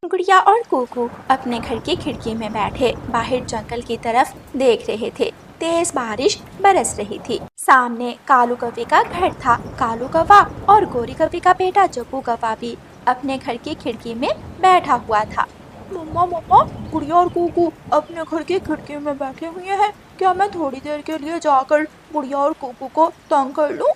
गुड़िया और कुकू अपने घर की खिड़की में बैठे बाहर जंगल की तरफ देख रहे थे। तेज बारिश बरस रही थी। सामने कालू कौवे का घर था। कालू कौवा और गोरी कौवे का बेटा जग्गू कौवा भी अपने घर की खिड़की में बैठा हुआ था। मम्मा मम्मा, गुड़िया और कुकू अपने घर की खिड़की में बैठे हुए हैं। क्या मैं थोड़ी देर के लिए जाकर गुड़िया और कुकू को तंग कर लूं?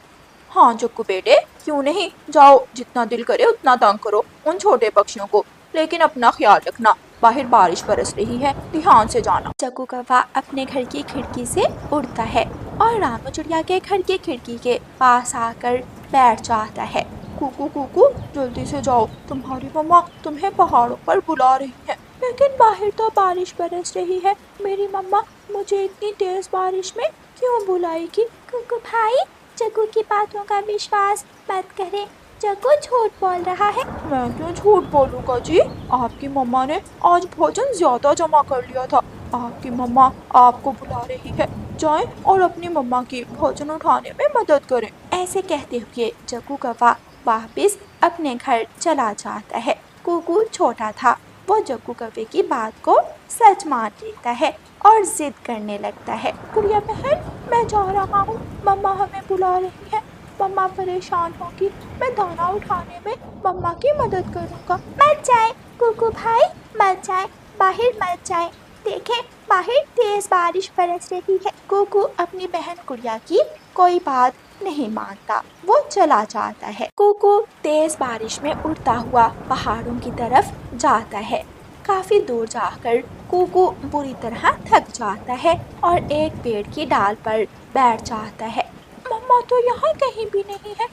हाँ जग्गू बेटे, क्यों नहीं, जाओ, जितना दिल करे उतना तंग करो उन छोटे पक्षियों को, लेकिन अपना ख्याल रखना, बाहर बारिश बरस रही है, ध्यान से जाना। जग्गू कौवा अपने घर की खिड़की से उड़ता है और रानू चिड़िया के घर की खिड़की के पास आकर बैठ जाता है। कुकू कुकू, जल्दी से जाओ, तुम्हारी मम्मा तुम्हें पहाड़ों पर बुला रही है। लेकिन बाहर तो बारिश बरस रही है। मेरी मम्मा मुझे इतनी तेज बारिश में क्यों बुलाएगी? कुकू भाई, जग्गू की बातों का विश्वास मत करें। जग्गू झूठ बोल रहा है। मैं क्यों झूठ बोलूँगा जी? आपकी मम्मा ने आज भोजन ज्यादा जमा कर लिया था। आपकी मम्मा आपको बुला रही है, जाएं और अपनी मम्मा की भोजन उठाने में मदद करें। ऐसे कहते हुए जग्गू कौवा वापस अपने घर चला जाता है। कुकू छोटा था, वो जग्गू कौवे की बात को सच मान लेता है और जिद करने लगता है। गुड़िया बहन, मैं जा रहा हूँ, मम्मा हमें बुला रही है, मम्मा परेशान होगी, मैं दाना उठाने में मम्मा की मदद करूँगा। मत जाए कुकू भाई, मत जाए, बाहर मत जाए, देखें बाहर तेज बारिश बरस रही है। कुकू अपनी बहन गुड़िया की कोई बात नहीं मानता, वो चला जाता है। कुकू तेज बारिश में उड़ता हुआ पहाड़ों की तरफ जाता है। काफी दूर जाकर कुकू बुरी तरह थक जाता है और एक पेड़ की डाल पर बैठ जाता है। मम्मा तो यहाँ कहीं भी नहीं है।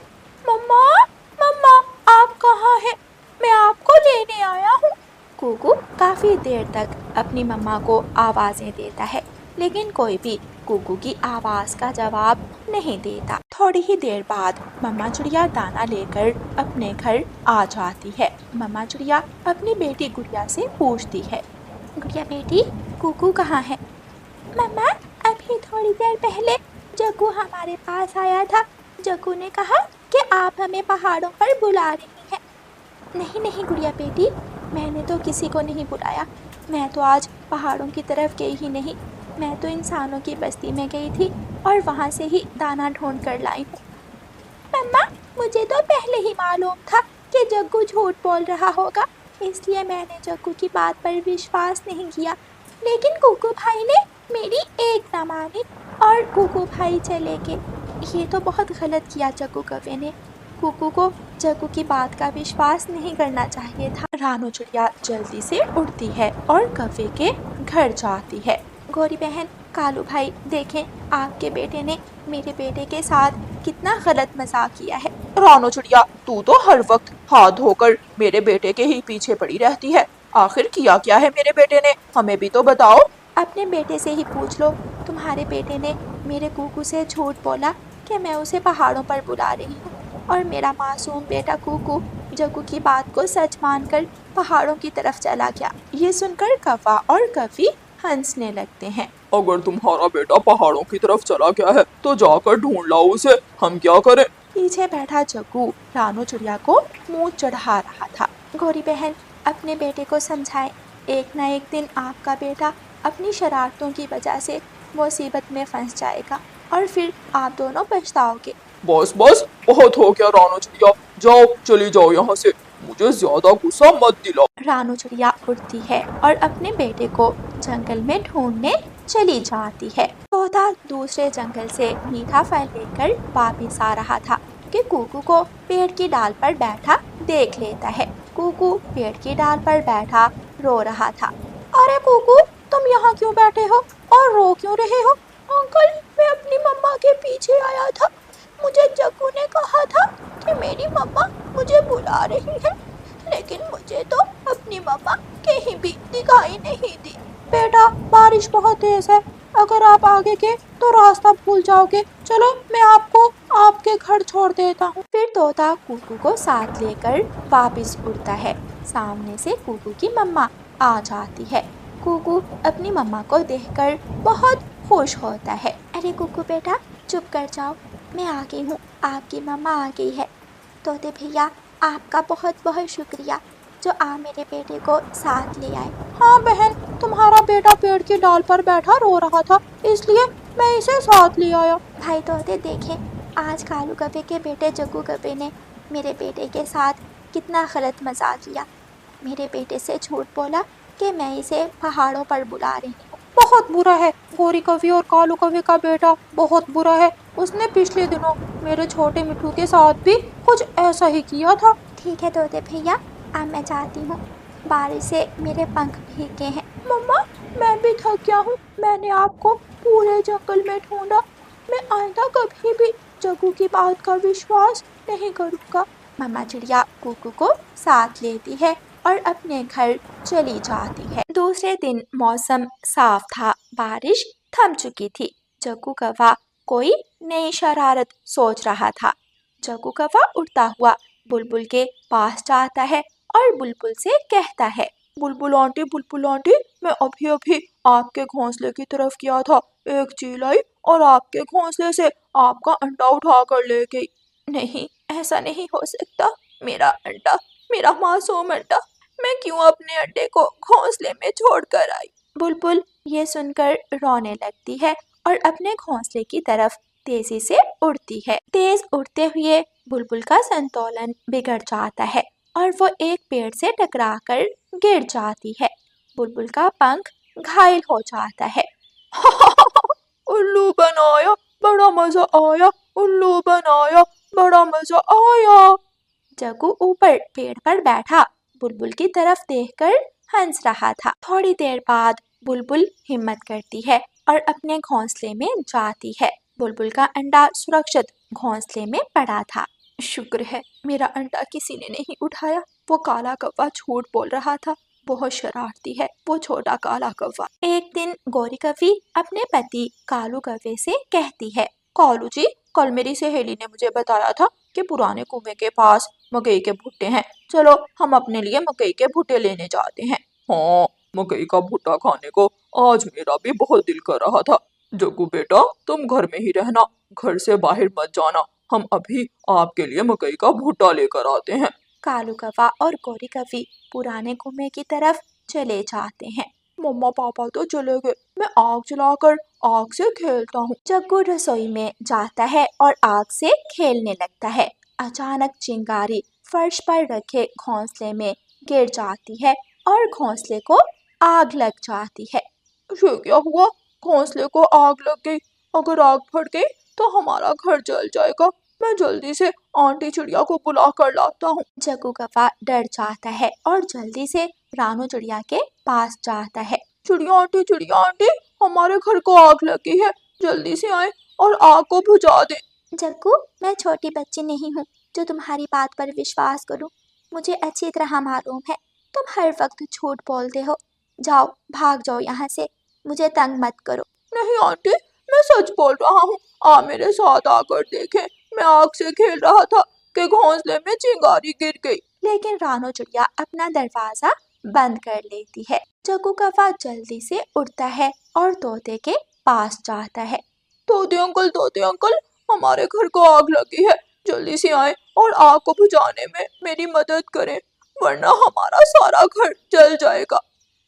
मम्मा मम्मा, आप कहाँ हैं? मैं आपको लेने आया हूँ। कुकू काफी देर तक अपनी मम्मा को आवाजें देता है, लेकिन कोई भी कुकू की आवाज का जवाब नहीं देता। थोड़ी ही देर बाद मम्मा चिड़िया दाना लेकर अपने घर आ जाती है। मम्मा चिड़िया अपनी बेटी गुड़िया से पूछती है, गुड़िया बेटी, कुकू कहाँ है? मम्मा, अभी थोड़ी देर पहले जग्गू हमारे पास आया था। जग्गू ने कहा कि आप हमें पहाड़ों पर बुला रही हैं। नहीं नहीं गुड़िया बेटी, मैंने तो किसी को नहीं बुलाया। मैं तो आज पहाड़ों की तरफ गई ही नहीं, मैं तो इंसानों की बस्ती में गई थी और वहाँ से ही दाना ढूंढ कर लाई हूँ। मम्मा, मुझे तो पहले ही मालूम था कि जग्गू झूठ बोल रहा होगा, इसलिए मैंने जग्गू की बात पर विश्वास नहीं किया। लेकिन कुकू भाई ने मेरी एक न मानी और कुकू भाई चले गए। ये तो बहुत गलत किया जग्गू कौवे ने। कुकू को जग्गू की बात का विश्वास नहीं करना चाहिए था। रानू चिड़िया जल्दी से उड़ती है और कौवे के घर जाती है। गोरी बहन, कालू भाई, देखें आपके बेटे ने मेरे बेटे के साथ कितना गलत मजाक किया है। रानू चिड़िया, तू तो हर वक्त हाथ धोकर मेरे बेटे के ही पीछे पड़ी रहती है। आखिर किया क्या है मेरे बेटे ने, हमें भी तो बताओ। अपने बेटे से ही पूछ लो। तुम्हारे बेटे ने मेरे कुकू से झूठ बोला कि मैं उसे पहाड़ों पर बुला रही हूँ, और मेरा मासूम बेटा कुकू जग्गू की बात को सच मानकर पहाड़ों की तरफ चला गया। ये सुनकर कौवा और कौवी हंसने लगते हैं। अगर तुम्हारा बेटा पहाड़ों की तरफ चला गया है तो जाकर ढूंढ लाओ उसे, हम क्या करें? पीछे बैठा जग्गू रानू चिड़िया को मुंह चढ़ा रहा था। गोरी बहन, अपने बेटे को समझाएं, एक न एक दिन आपका बेटा अपनी शरारतों की वजह से मुसीबत में फंस जाएगा और फिर आप दोनों पछताओगे। बस बस, बहुत हो गया रानू चिड़िया, जाओ, चली जाओ यहाँ से, मुझे ज्यादा गुस्सा मत दिलाओ। रानू चिड़िया उड़ती है और अपने बेटे को जंगल में ढूंढने चली जाती है। तोता दूसरे जंगल से मीठा फल लेकर वापिस आ रहा था कि कुकू को पेड़ की डाल पर बैठा देख लेता है। कुकू पेड़ की डाल पर बैठा रो रहा था। अरे कुकू, तुम यहाँ क्यों बैठे हो और रो क्यों रहे हो? अंकल, मैं अपनी मम्मा के पीछे आया था। मुझे जग्गू ने कहा था कि मेरी मम्मा मुझे बुला रही है, लेकिन मुझे तो अपनी मम्मा कहीं भी दिखाई नहीं दी। बेटा, बारिश बहुत तेज है, अगर आप आगे गए तो रास्ता भूल जाओगे। चलो, मैं आपको आपके घर छोड़ देता हूँ। फिर तोता कुकू को साथ लेकर वापस उड़ता है। सामने से कुकू की मम्मा आ जाती है। कुकू अपनी मम्मा को देखकर बहुत खुश होता है। अरे कुकू बेटा, चुप कर जाओ, मैं आ गई हूँ, आपकी मम्मा आ गई है। तोते भैया, आपका बहुत बहुत शुक्रिया, जो आप मेरे बेटे को साथ ले आए। हाँ बहन, तुम्हारा बेटा पेड़ की डाल पर बैठा रो रहा था, इसलिए मैं इसे साथ ले आया। भाई तोते देखें, आज कालू कव्वे के बेटे जग्गू कव्वे ने मेरे बेटे के साथ कितना गलत मजाक लिया। मेरे बेटे से झूठ बोला कि मैं इसे पहाड़ों पर बुला रही हूँ। बहुत बुरा है, गोरी कवि और कालू कवि का बेटा बहुत बुरा है। उसने पिछले दिनों मेरे छोटे मिठू के साथ भी कुछ ऐसा ही किया था। ठीक है तोते भैया, अब मैं जाती हूँ, बारिश से मेरे पंख भीगे हैं। मम्मा, मैं भी थक गया हूँ। मैंने आपको पूरे जंगल में ढूंढा। मैं आइंदा कभी भी जग्गू की बात का विश्वास नहीं करूँगा। मम्मा चिड़िया कुकू को साथ लेती है और अपने घर चली जाती है। दूसरे दिन मौसम साफ था, बारिश थम चुकी थी। जग्गू कौवा कोई नई शरारत सोच रहा था। जग्गू कौवा उड़ता हुआ बुलबुल के पास जाता है और बुलबुल से कहता है, बुलबुल आंटी, मैं अभी अभी आपके घोंसले की तरफ गया था। एक चील आई और आपके घोंसले से आपका अंडा उठा कर ले गई। नहीं, ऐसा नहीं हो सकता। मेरा अंडा, मेरा मासूम अंडा, मैं क्यों अपने अंडे को घोंसले में छोड़कर आई। बुलबुल ये सुनकर रोने लगती है और अपने घोंसले की तरफ तेजी से उड़ती है। तेज उड़ते हुए बुलबुल का संतुलन बिगड़ जाता है और वो एक पेड़ से टकराकर गिर जाती है। बुलबुल का पंख घायल हो जाता है। उल्लू बनाया, बड़ा मजा आया। उल्लू बनाया, बड़ा मजा आया। जग्गू ऊपर पेड़ पर बैठा बुलबुल की तरफ देखकर हंस रहा था। थोड़ी देर बाद बुलबुल हिम्मत करती है और अपने घोंसले में जाती है। बुलबुल का अंडा सुरक्षित घोंसले में पड़ा था। शुक्र है मेरा अंडा किसी ने नहीं उठाया। वो काला कौवा झूठ बोल रहा था। बहुत शरारती है वो छोटा काला कौवा। एक दिन गोरी कौवी अपने पति कालू कौवे से कहती है, कालू जी, कल मेरी सहेली ने मुझे बताया था कि पुराने कुएं के पास मकई के भुट्टे हैं। चलो हम अपने लिए मकई के भुट्टे लेने जाते हैं। हाँ, मकई का भुट्टा खाने को आज मेरा भी बहुत दिल कर रहा था। जग्गू बेटा, तुम घर में ही रहना, घर से बाहर मत जाना। हम अभी आपके लिए मकई का भुट्टा लेकर आते हैं। कालू कौवा और गोरी कौवी पुराने कुएं की तरफ चले जाते हैं। मम्मा पापा तो चले गए, मैं आग जलाकर आग से खेलता हूँ। जग्गू रसोई में जाता है और आग से खेलने लगता है। अचानक चिंगारी फर्श पर रखे घोंसले में गिर जाती है और घोंसले को आग लग जाती है। ये क्या हुआ? घोंसले को आग लग गई। अगर आग फट गई तो हमारा घर जल जाएगा। मैं जल्दी से आंटी चिड़िया को बुला कर लाता हूँ। जग्गू कौवा डर जाता है और जल्दी से रानू चिड़िया के पास जाता है। चिड़िया आंटी, हमारे घर को आग लगी है, जल्दी से आए और आग को बुझा दे। जग्गू, मैं छोटी बच्ची नहीं हूँ जो तुम्हारी बात पर विश्वास करूँ। मुझे अच्छी तरह मालूम है तुम हर वक्त झूठ बोलते हो। जाओ, भाग जाओ यहाँ से, मुझे तंग मत करो। नहीं आंटी, मैं सच बोल रहा हूँ। आप मेरे साथ आकर देखें, मैं आग से खेल रहा था कि घोंसले में चिंगारी गिर गई। लेकिन रानू चिड़िया अपना दरवाजा बंद कर लेती है। जग्गू कौवा जल्दी से उड़ता है और तोते के पास जाता है। तोते अंकल, हमारे घर को आग लगी है, जल्दी से आए और आग को बुझाने में मेरी मदद करें, वरना हमारा सारा घर जल जाएगा।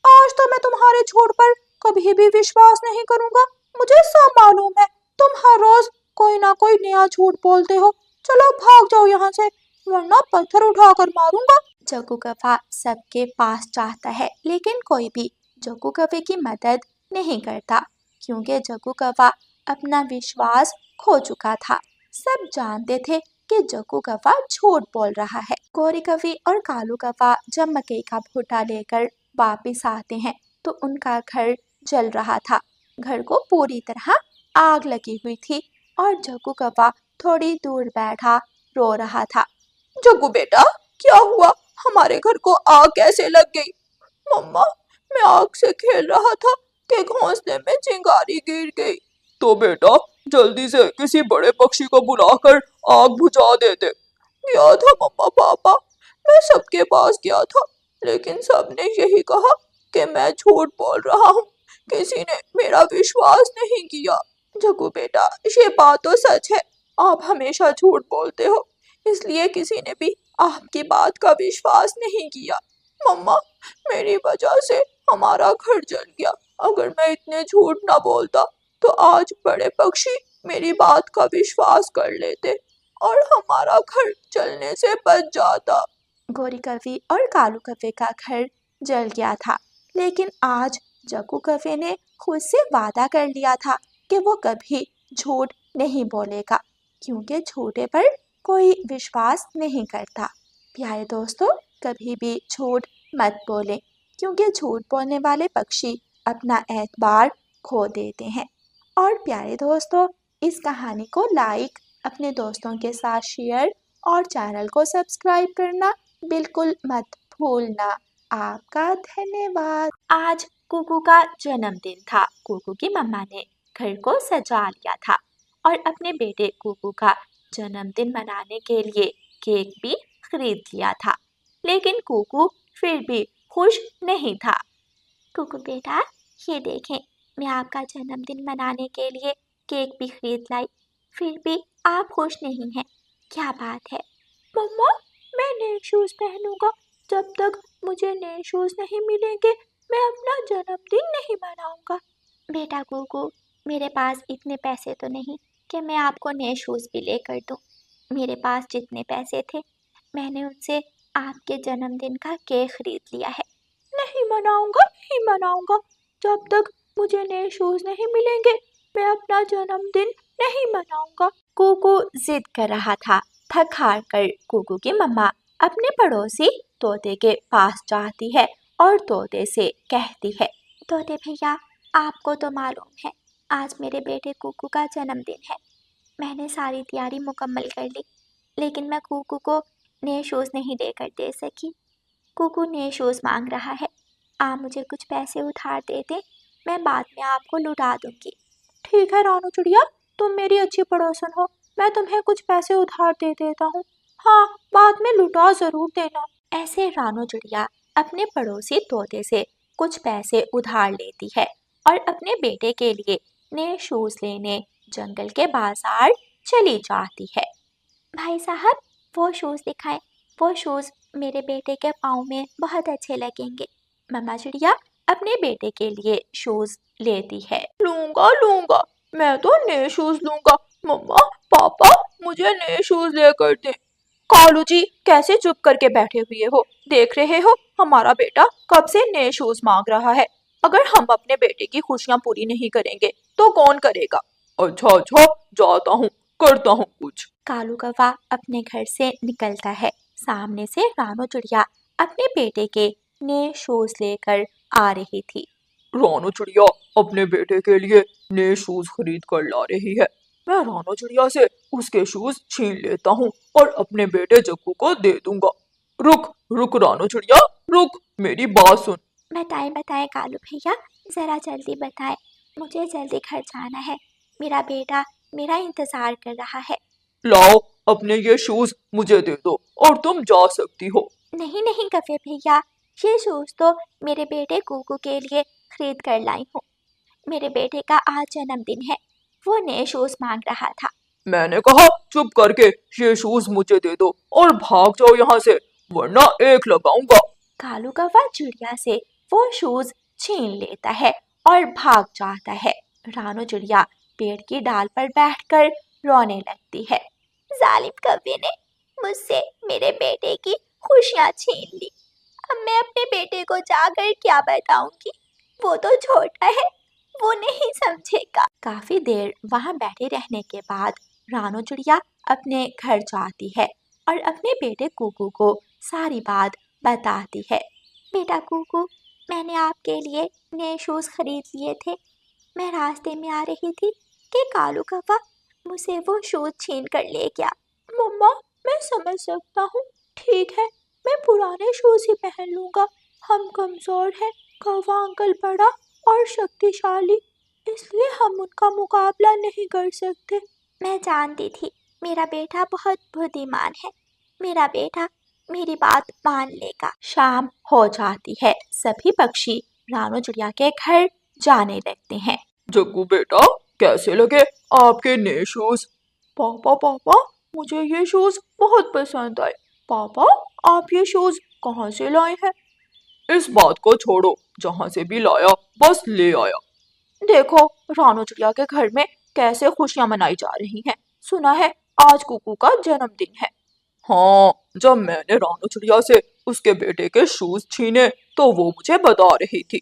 आज तो मैं तुम्हारे झूठ पर कभी भी विश्वास नहीं करूंगा। मुझे सब मालूम है, तुम हर रोज कोई ना कोई नया झूठ बोलते हो। चलो भाग जाओ यहाँ से, वरना पत्थर उठाकर मारूंगा। जग्गू कौवा सबके पास जाता है, लेकिन कोई भी जग्गू कौवे की मदद नहीं करता, क्योंकि जग्गू कौवा अपना विश्वास खो चुका था। सब जानते थे कि जग्गू कौवा झूठ बोल रहा है। गोरी कौवी और कालू कौवा जब मकई का भुट्टा लेकर वापिस आते हैं तो उनका घर जल रहा था। घर को पूरी तरह आग लगी हुई थी और जग्गू कौवा थोड़ी दूर बैठा रो रहा था। जग्गू बेटा, क्या हुआ? हमारे घर को आग कैसे लग गई? मम्मा, मैं आग से खेल रहा था कि घोंसले में चिंगारी गिर गई। तो बेटा जल्दी से किसी बड़े पक्षी को बुलाकर आग बुझा देते। गया था मम्मा पापा, मैं सबके पास गया था, लेकिन सबने यही कहा कि मैं झूठ बोल रहा हूँ। किसी ने मेरा विश्वास नहीं किया। जग्गू बेटा, ये बात तो सच है, आप हमेशा झूठ बोलते हो, इसलिए किसी ने भी आपकी बात का विश्वास नहीं किया। मम्मा, मेरी वजह से हमारा घर जल गया। अगर मैं इतने झूठ ना बोलता तो आज बड़े पक्षी मेरी बात का विश्वास कर लेते और हमारा घर जलने से बच जाता। गोरी कौवे और कालू कौवे का घर जल गया था, लेकिन आज जग्गू कौवे ने खुद से वादा कर लिया था कि वो कभी झूठ नहीं बोलेगा, क्योंकि झूठे पर कोई विश्वास नहीं करता। प्यारे दोस्तों, कभी भी झूठ मत बोलें, क्योंकि झूठ बोलने वाले पक्षी अपना एतबार खो देते हैं। और प्यारे दोस्तों, इस कहानी को लाइक, अपने दोस्तों के साथ शेयर और चैनल को सब्सक्राइब करना बिल्कुल मत भूलना। आपका धन्यवाद। आज कुकू का जन्मदिन था। कुकू की मम्मा ने घर को सजा लिया था और अपने बेटे कुकू का जन्मदिन मनाने के लिए केक भी खरीद लिया था, लेकिन कुकू फिर भी खुश नहीं था। कुकू बेटा, ये देखें, मैं आपका जन्मदिन मनाने के लिए केक भी खरीद लाई, फिर भी आप खुश नहीं हैं, क्या बात है? मम्मा, मैं नए शूज पहनूंगा। जब तक मुझे नए शूज नहीं मिलेंगे मैं अपना जन्मदिन नहीं मनाऊंगा। बेटा कुकू, मेरे पास इतने पैसे तो नहीं कि मैं आपको नए शूज़ भी लेकर दूं। मेरे पास जितने पैसे थे मैंने उनसे आपके जन्मदिन का केक खरीद लिया है। नहीं मनाऊंगा, नहीं मनाऊंगा। जब तक मुझे नए शूज नहीं मिलेंगे मैं अपना जन्मदिन नहीं मनाऊंगा। कुकू जिद कर रहा था। थक हार कर कुकू की मम्मा अपने पड़ोसी तोते के पास जाती है और तोते से कहती है, तोते भैया, आपको तो मालूम है आज मेरे बेटे कुकू का जन्मदिन है। मैंने सारी तैयारी मुकम्मल कर ली, लेकिन मैं कुकू को नए शूज़ नहीं लेकर दे सकी। कुकू नए शूज़ मांग रहा है। आप मुझे कुछ पैसे उधार दे दें, मैं बाद में आपको लौटा दूंगी। ठीक है रानू चिड़िया, तुम मेरी अच्छी पड़ोसन हो, मैं तुम्हें कुछ पैसे उधार दे देता हूँ। हाँ, बाद में लौटा जरूर देना। ऐसे रानू चिड़िया अपने पड़ोसी तोते से कुछ पैसे उधार लेती है और अपने बेटे के लिए नए शूज़ लेने जंगल के बाजार चली जाती है। भाई साहब, वो शूज़ दिखाएं, वो शूज़ मेरे बेटे के पाँव में बहुत अच्छे लगेंगे। मम्मा चिड़िया अपने बेटे के लिए शूज़ लेती है। लूंगा लूंगा, मैं तो नए शूज लूंगा। मम्मा, पापा, मुझे नए शूज लेकर दें। कालू जी, कैसे चुप करके बैठे हुए हो? देख रहे हो हमारा बेटा कब से नए शूज मांग रहा है। अगर हम अपने बेटे की खुशियां पूरी नहीं करेंगे तो कौन करेगा? अच्छा अच्छा, जाता हूँ, करता हूँ कुछ। कालू कौवा अपने घर से निकलता है। सामने से रानू चिड़िया अपने बेटे के नए शूज लेकर आ रही थी। रानू चिड़िया अपने बेटे के लिए नए शूज खरीद कर ला रही है। मैं रानू चिड़िया से उसके शूज छीन लेता हूँ और अपने बेटे जग्गू को दे दूंगा। रुक रुक रानू चिड़िया, रुक, मेरी बात सुन। बताएं बताएं कालू भैया, ज़रा जल्दी बताएं, मुझे जल्दी घर जाना है। मेरा बेटा मेरा इंतज़ार कर रहा है। लाओ, अपने ये शूज मुझे दे दो और तुम जा सकती हो। नहीं नहीं कौवे भैया, ये शूज़ तो मेरे बेटे कुकू के लिए खरीद कर लाई हूँ। मेरे बेटे का आज जन्मदिन है, वो नए शूज़ मांग रहा था। मैंने कहा चुप करके ये शूज मुझे दे दो और भाग जाओ यहाँ से, वरना एक लगाऊंगा। कालू कौवा चिड़िया से वो शूज़ छीन लेता है और भाग जाता है। रानू चिड़िया पेड़ की डाल पर बैठकर रोने लगती है। जालिम कौवे ने मुझसे मेरे बेटे की खुशियां छीन ली। अब मैं अपने बेटे को जाकर क्या बताऊंगी? वो तो छोटा है, वो नहीं समझेगा। काफी देर वहां बैठे रहने के बाद रानू चिड़िया अपने घर जाती है और अपने बेटे कुकू को सारी बात बताती है। बेटा कुकू, मैंने आपके लिए नए शूज़ खरीद लिए थे। मैं रास्ते में आ रही थी कि कालू कौवा मुझसे वो शूज़ छीन कर ले गया। मम्मा, मैं समझ सकता हूँ। ठीक है, मैं पुराने शूज ही पहन लूंगा। हम कमजोर हैं, कौवा अंकल बड़ा और शक्तिशाली, इसलिए हम उनका मुकाबला नहीं कर सकते। मैं जानती थी मेरा बेटा बहुत बुद्धिमान है। मेरा बेटा मेरी बात मान लेगा। शाम हो जाती है। सभी पक्षी रानू चिड़िया के घर जाने लगते हैं। जग्गू बेटा, कैसे लगे आपके नए शूज? पापा पापा, मुझे ये शूज बहुत पसंद आए। पापा, आप ये शूज कहाँ से लाए हैं? इस बात को छोड़ो, जहाँ से भी लाया बस ले आया। देखो रानू चिड़िया के घर में कैसे खुशियां मनाई जा रही हैं। सुना है आज कुकू का जन्मदिन है। हाँ, जब मैंने रानू चिड़िया से उसके बेटे के शूज छीने तो वो मुझे बता रही थी।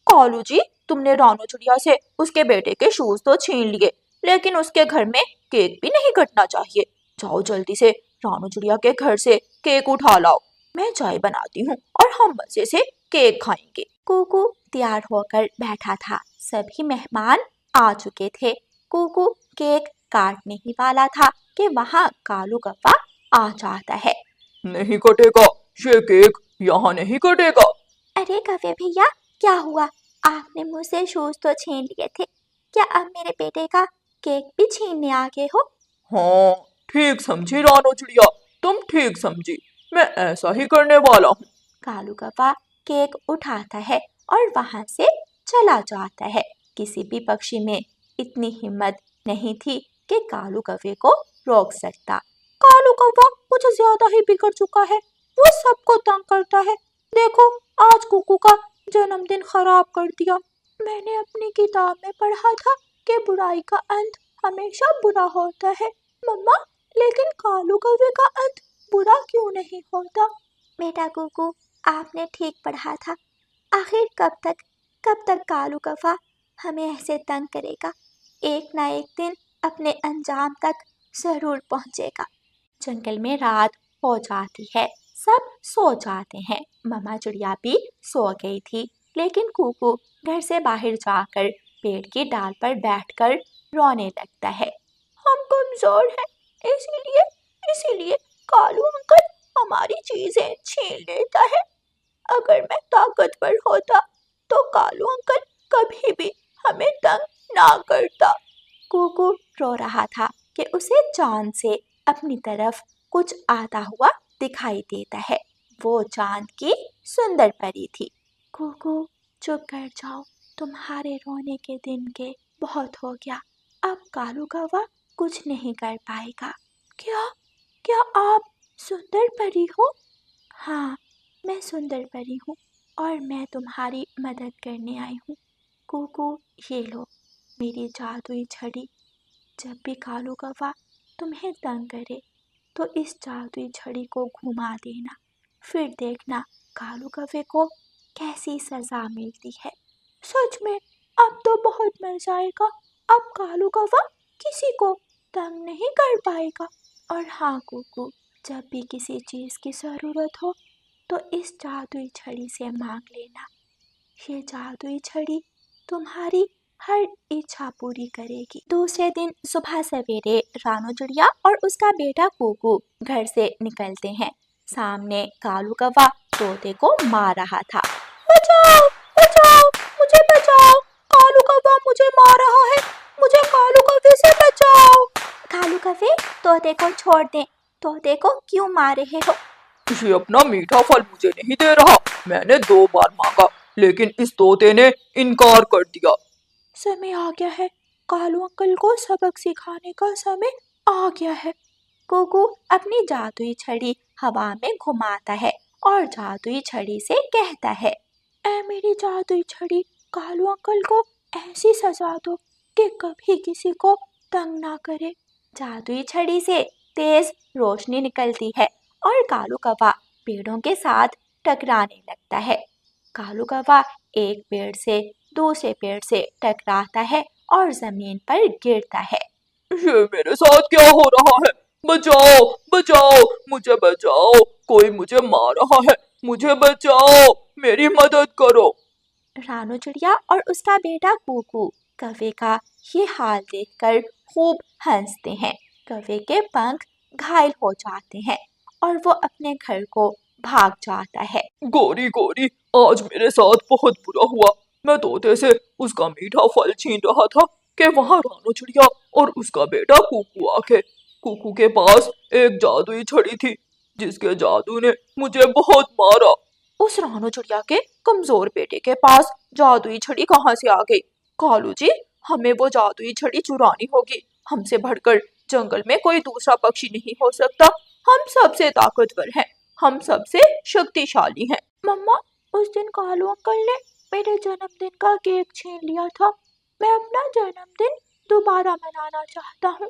कालू जी, तुमने रानू चिड़िया से उसके बेटे के शूज तो छीन लिए, लेकिन उसके घर में केक भी नहीं कटना चाहिए। जाओ जल्दी से रानू चिड़िया के घर से केक उठा लाओ। मैं चाय बनाती हूँ और हम मजे से केक खाएंगे। कुकू तैयार होकर बैठा था। सभी मेहमान आ चुके थे। कुकू केक काटने ही वाला था कि वहाँ कालू कौवा आ जाता है। नहीं कटेगा, ये केक यहाँ नहीं कटेगा। अरे कौवे भैया, क्या हुआ? आपने मुझसे शूज तो छीन लिए थे, क्या अब मेरे बेटे का केक भी छीनने आ गए हो? हाँ, ठीक समझी रानू चिड़िया, तुम ठीक समझी। मैं ऐसा ही करने वाला हूँ। कालू कौवा केक उठाता है और वहां से चला जाता है। किसी भी पक्षी में इतनी हिम्मत नहीं थी कि कालू कौवे को रोक सकता। कालू कौवा कुछ ज्यादा ही बिगड़ चुका है। वो सबको तंग करता है। देखो आज कुकू का जन्मदिन खराब कर दिया। मैंने अपनी किताब में पढ़ा था कि बुराई का अंत हमेशा बुरा होता है। मम्मा, लेकिन कालू कौवे का अंत बुरा क्यों नहीं होता? बेटा कुकू, आपने ठीक पढ़ा था। आखिर कब तक कालू कौवा हमें ऐसे तंग करेगा? एक ना एक दिन अपने अंजाम तक जरूर पहुंचेगा। जंगल में रात हो जाती है। सब सो जाते हैं। मम्मा चिड़िया भी सो गई थी, लेकिन कुकू घर से बाहर जाकर पेड़ की डाल पर बैठकर रोने लगता है। हम कमजोर हैं, इसीलिए कालू अंकल हमारी चीजें छीन लेता है। अगर मैं ताकतवर होता तो कालू अंकल कभी भी हमें तंग ना करता। कुकू रो रहा था कि उसे चांद से अपनी तरफ कुछ आता हुआ दिखाई देता है। वो चांद की सुंदर परी थी। कुकू चुप कर जाओ, तुम्हारे रोने के दिन के बहुत हो गया। अब कालू कौवा कुछ नहीं कर पाएगा। क्या आप सुंदर परी हो? हाँ, मैं सुंदर परी हूँ और मैं तुम्हारी मदद करने आई हूँ। कुकू, ये लो मेरी जादुई छड़ी। जब भी कालू कौवा तुम्हें तंग करे तो इस जादुई छड़ी को घुमा देना, फिर देखना कालू कौवे को कैसी सजा मिलती है। सच में, अब तो बहुत मजा आएगा। अब कालू कौवा किसी को तंग नहीं कर पाएगा। और हाँ कुकू, जब भी किसी चीज की जरूरत हो तो इस जादुई छड़ी से मांग लेना। ये जादुई छड़ी तुम्हारी हर इच्छा पूरी करेगी। दूसरे दिन सुबह सवेरे रानू चिड़िया और उसका बेटा कुकू घर से निकलते हैं। सामने कालू कौवा तोते को मार रहा था। बचाओ, बचाओ, मुझे बचाओ, कालू कौवा मुझे मार रहा है, मुझे कालू कौवे से बचाओ। कालू कौवे, तोते को छोड़ दे। तोते को क्यों मार रहे हो? ये अपना मीठा फल मुझे नहीं दे रहा। मैंने 2 बार मांगा, लेकिन इस तोते ने इनकार कर दिया। समय आ गया है, कालू अंकल को सबक सिखाने का समय आ गया है। कुकू अपनी जादुई छड़ी हवा में घुमाता है और जादुई छड़ी से कहता है, ऐ मेरी जादुई छड़ी, कालू अंकल को ऐसी सजा दो कि कभी किसी को तंग ना करे। जादुई छड़ी से तेज रोशनी निकलती है और कालू कौवा पेड़ों के साथ टकराने लगता है। कालू कौवा एक पेड़ से दूसरे पेड़ से टकराता है और जमीन पर गिरता है। ये मेरे साथ क्या हो रहा है? बचाओ, बचाओ, मुझे बचाओ, कोई मुझे मार रहा है, मुझे बचाओ, मेरी मदद करो। रानू चिड़िया और उसका बेटा कुकू कौवे का ये हाल देखकर खूब हंसते हैं। कौवे के पंख घायल हो जाते हैं और वो अपने घर को भाग जाता है। गोरी गोरी, आज मेरे साथ बहुत बुरा हुआ। मैं तोते से उसका मीठा फल छीन रहा था कि वहाँ रानू चिड़िया और उसका बेटा कुकू आके। कुकू के पास एक जादुई छड़ी थी, जिसके जादू ने मुझे बहुत मारा। उस रानू चिड़िया के कमजोर बेटे के पास जादुई छड़ी कहाँ से आ गई? कालू जी, हमें वो जादुई छड़ी चुरानी होगी। हमसे बढ़कर जंगल में कोई दूसरा पक्षी नहीं हो सकता। हम सबसे ताकतवर हैं, हम सबसे शक्तिशाली हैं। मम्मा, उस दिन कालू अंकल ने मेरे जन्मदिन का केक छीन लिया था। मैं अपना जन्मदिन दोबारा मनाना चाहता हूँ।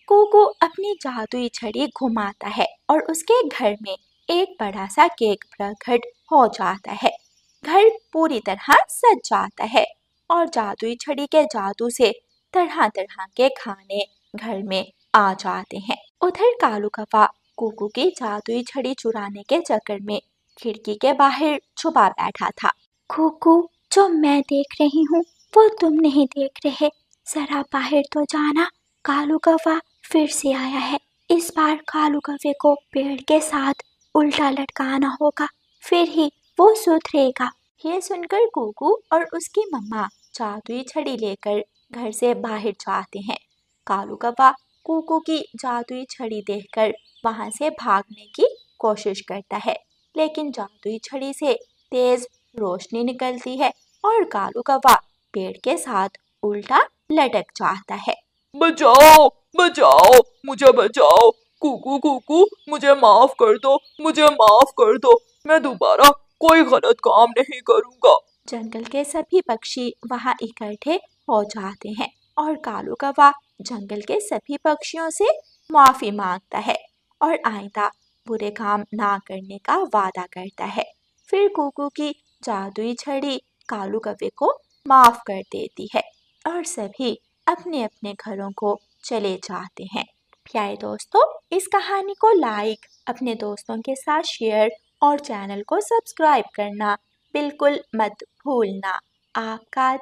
कुकू अपनी जादुई छड़ी घुमाता है और उसके घर में एक बड़ा सा केक प्रकट हो जाता है। घर पूरी तरह सज जाता है और जादुई छड़ी के जादू से तरह तरह के खाने घर में आ जाते हैं। उधर कालू कौवा कुकू की जादुई छड़ी चुराने के चक्कर में खिड़की के बाहर छुपा बैठा था। कुकू, जो मैं देख रही हूँ वो तुम नहीं देख रहे। जरा बाहर तो जाना। कालू कौवा फिर से आया है। इस बार कालू कौवे को पेड़ के साथ उल्टा लटकाना होगा, फिर ही वो सुधरेगा। ये सुनकर कुकू और उसकी मम्मा जादुई छड़ी लेकर घर से बाहर जाते हैं। कालू कौवा कुकू की जादुई छड़ी देखकर वहां से भागने की कोशिश करता है, लेकिन जादुई छड़ी से तेज रोशनी निकलती है और कालू कौवा पेड़ के साथ उल्टा लटक जाता है। बचाओ बचाओ, मुझे बचाओ। कुकू कुकू, मुझे माफ कर दो, मुझे माफ कर दो। मैं दोबारा कोई गलत काम नहीं करूँगा। जंगल के सभी पक्षी वहां इकट्ठे हो जाते हैं और कालू कौवा जंगल के सभी पक्षियों से माफी मांगता है और आइंदा बुरे काम ना करने का वादा करता है। फिर कुकू की जादुई छड़ी कालू कौवे को माफ कर देती है और सभी अपने अपने घरों को चले जाते हैं। प्यारे दोस्तों, इस कहानी को लाइक, अपने दोस्तों के साथ शेयर और चैनल को सब्सक्राइब करना बिल्कुल मत भूलना। आपका